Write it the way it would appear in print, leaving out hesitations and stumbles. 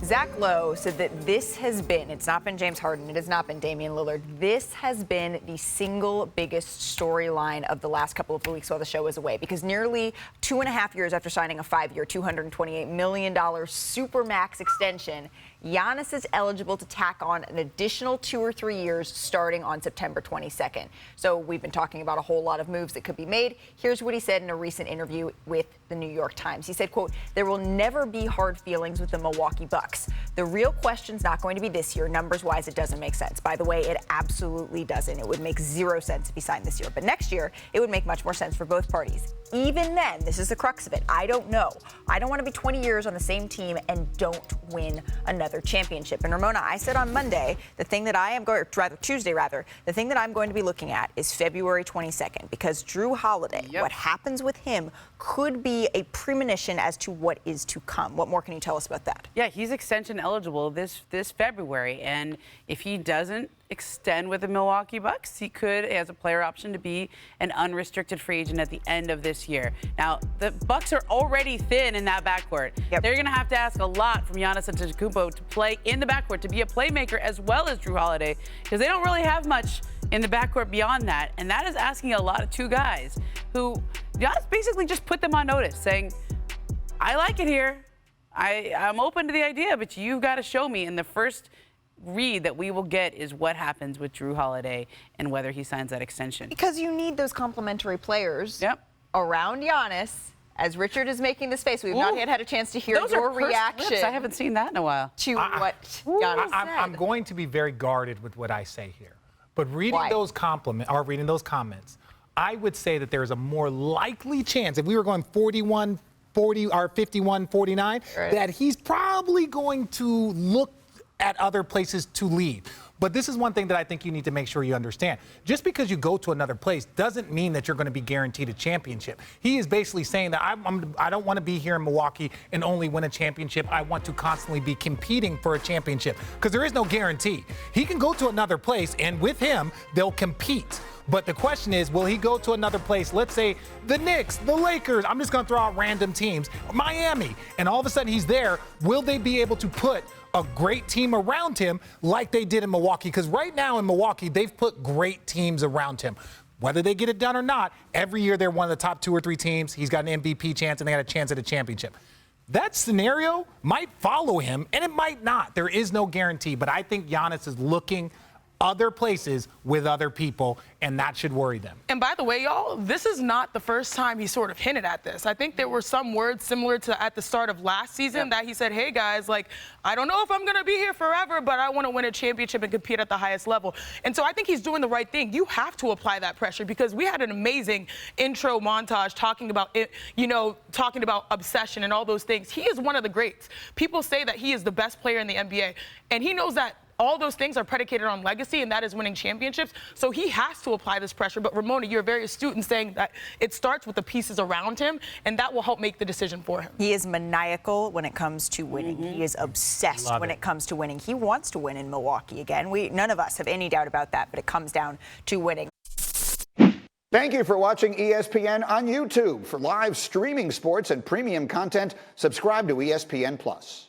Zach Lowe said that it's not been James Harden, it has not been Damian Lillard. This has been the single biggest storyline of the last couple of weeks while the show was away, because nearly 2.5 years after signing a 5-year, $228 million supermax extension, Giannis is eligible to tack on an additional 2 or 3 years starting on September 22nd. So we've been talking about a whole lot of moves that could be made. Here's what he said in a recent interview with the New York Times. He said, quote, "There will never be hard feelings with the Milwaukee Bucks. The real question's not going to be this year. Numbers-wise, it doesn't make sense." By the way, it absolutely doesn't. It would make 0 sense if he signed this year. But next year, it would make much more sense for both parties. Even then, this is the crux of it. I don't know. I don't want to be 20 years on the same team and don't win another championship. And Ramona, I said on Monday, Tuesday, the thing that I'm going to be looking at is February 22nd, because Drew Holiday, what happens with him could be a premonition as to what is to come. What more can you tell us about that? Yeah, he's extension eligible this February, and if he doesn't extend with the Milwaukee Bucks, he could, as a player option, to be an unrestricted free agent at the end of this year. Now, the Bucks are already thin in that backcourt. They're going to have to ask a lot from Giannis Antetokounmpo to play in the backcourt, to be a playmaker as well as Drew Holiday, because they don't really have much in the backcourt beyond that, and that is asking a lot of two guys who Giannis basically just put them on notice, saying, I like it here. I'm open to the idea, but you've got to show me. And the first read that we will get is what happens with Drew Holiday and whether he signs that extension. Because you need those complementary players around Giannis. As Richard is making this face, we've not yet had a chance to hear your reaction. Lips. I haven't seen that in a while. To what Giannis said. I'm going to be very guarded with what I say here. But reading those comments, I would say that there's a more likely chance, if we were going 41, 40, or 51, 49, that he's probably going to look at other places to leave. But this is one thing that I think you need to make sure you understand. Just because you go to another place doesn't mean that you're going to be guaranteed a championship. He is basically saying that I don't want to be here in Milwaukee and only win a championship. I want to constantly be competing for a championship, because there is no guarantee. He can go to another place, and with him, they'll compete. But the question is, will he go to another place, let's say the Knicks, the Lakers, I'm just going to throw out random teams, Miami, and all of a sudden he's there. Will they be able to put a great team around him like they did in Milwaukee? Because right now in Milwaukee, they've put great teams around him. Whether they get it done or not, every year they're one of the top 2 or 3 teams. He's got an MVP chance, and they got a chance at a championship. That scenario might follow him, and it might not. There is no guarantee, but I think Giannis is looking other places with other people, and that should worry them. And by the way, y'all, this is not the first time he sort of hinted at this. I think there were some words similar to at the start of last season that he said, hey, guys, like, I don't know if I'm going to be here forever, but I want to win a championship and compete at the highest level. And so I think he's doing the right thing. You have to apply that pressure, because we had an amazing intro montage talking about it, talking about obsession and all those things. He is one of the greats. People say that he is the best player in the NBA, and he knows that all those things are predicated on legacy, and that is winning championships. So he has to apply this pressure. But Ramona, you're very astute in saying that it starts with the pieces around him, and that will help make the decision for him. He is maniacal when it comes to winning. He is obsessed when it comes to winning. He wants to win in Milwaukee again. None of us have any doubt about that, but it comes down to winning. Thank you for watching ESPN on YouTube. For live streaming sports and premium content, subscribe to ESPN+.